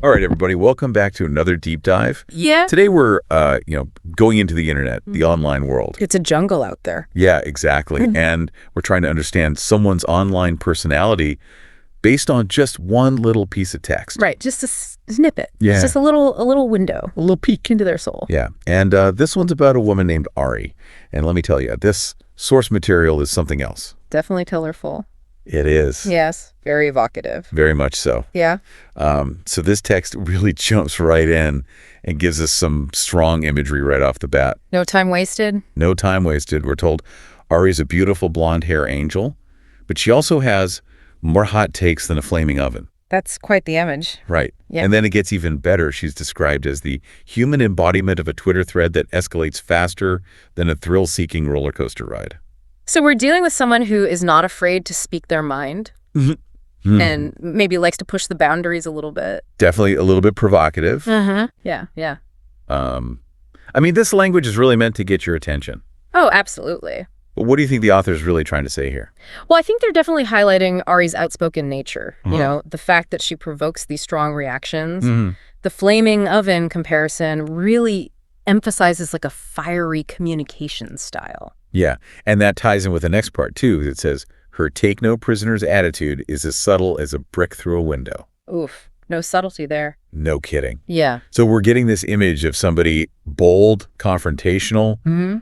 All right, everybody, welcome back to another deep dive. Yeah. Today we're, going into the internet, the online world. It's a jungle out there. Yeah, exactly. And we're trying to understand someone's online personality based on just one little piece of text. Right. Just a snippet. Yeah. It's just a little window. A little peek into their soul. Yeah. And this one's about a woman named Ari. And let me tell you, this source material is something else. Definitely colorful. It is. Yes. Very evocative. Very much so. Yeah. So this text really jumps right in and gives us some strong imagery right off the bat. No time wasted? No time wasted. We're told Ari's a beautiful blonde hair angel, but she also has more hot takes than a flaming oven. That's quite the image. Right. Yeah. And then it gets even better. She's described as the human embodiment of a Twitter thread that escalates faster than a thrill-seeking roller coaster ride. So we're dealing with someone who is not afraid to speak their mind and maybe likes to push the boundaries a little bit. Definitely a little bit provocative. Yeah, yeah. This language is really meant to get your attention. Oh, absolutely. But what do you think the author is really trying to say here? Well, I think they're definitely highlighting Ari's outspoken nature. You know, the fact that she provokes these strong reactions. The flaming oven comparison really emphasizes like a fiery communication style. Yeah, and that ties in with the next part, too. It says, her take-no-prisoners attitude is as subtle as a brick through a window. Oof, no subtlety there. No kidding. Yeah. So we're getting this image of somebody bold, confrontational,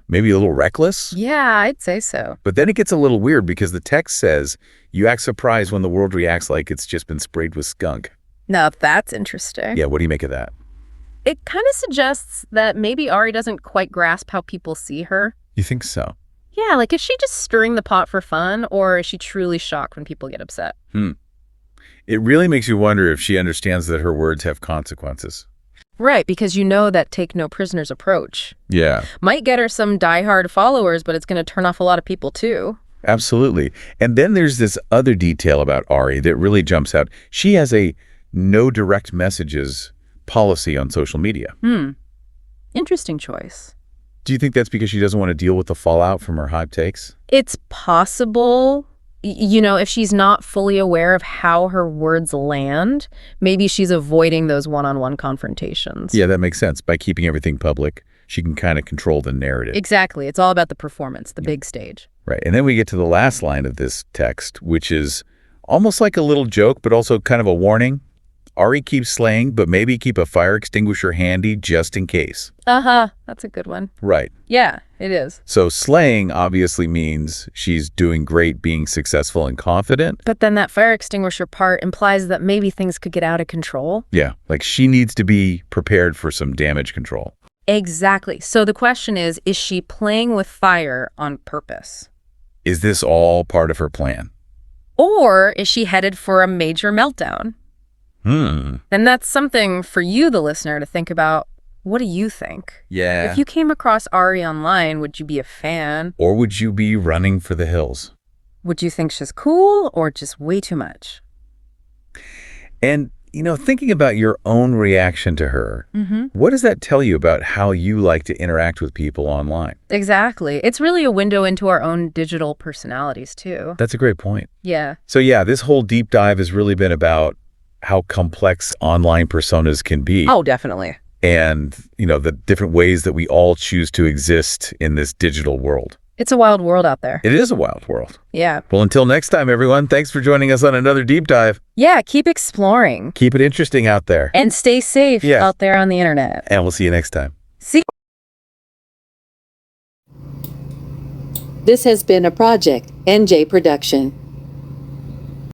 maybe a little reckless. Yeah, I'd say so. But then it gets a little weird because the text says, you act surprised when the world reacts like it's just been sprayed with skunk. Now, that's interesting. Yeah, what do you make of that? It kind of suggests that maybe Ari doesn't quite grasp how people see her. You think so? Yeah, like is she just stirring the pot for fun, or is she truly shocked when people get upset? It really makes you wonder if she understands that her words have consequences. Right, because you know that take no prisoners approach. Yeah. Might get her some diehard followers, but it's going to turn off a lot of people too. Absolutely. And then there's this other detail about Ari that really jumps out. She has a no direct messages policy on social media. Interesting choice. Do you think that's because she doesn't want to deal with the fallout from her hot takes? It's possible. You know, if she's not fully aware of how her words land, maybe she's avoiding those one-on-one confrontations. Yeah, that makes sense. By keeping everything public, she can kind of control the narrative. Exactly. It's all about the performance, the big stage. Right. And then we get to the last line of this text, which is almost like a little joke, but also kind of a warning. Ari keeps slaying, but maybe keep a fire extinguisher handy just in case. That's a good one. Right. Yeah, it is. So slaying obviously means she's doing great, being successful and confident. But then that fire extinguisher part implies that maybe things could get out of control. Yeah, like she needs to be prepared for some damage control. Exactly. So the question is she playing with fire on purpose? Is this all part of her plan? Or is she headed for a major meltdown? And that's something for you, the listener, to think about. What do you think? Yeah. If you came across Ari online, would you be a fan? Or would you be running for the hills? Would you think she's cool or just way too much? And, thinking about your own reaction to her, what does that tell you about how you like to interact with people online? Exactly. It's really a window into our own digital personalities, too. That's a great point. Yeah. So, yeah, this whole deep dive has really been about how complex online personas can be. Oh, definitely. And, the different ways that we all choose to exist in this digital world. It's a wild world out there. It is a wild world. Yeah. Well, until next time, everyone, thanks for joining us on another deep dive. Yeah, keep exploring. Keep it interesting out there. And stay safe out there on the internet. And we'll see you next time. See. This has been a Project NJ production.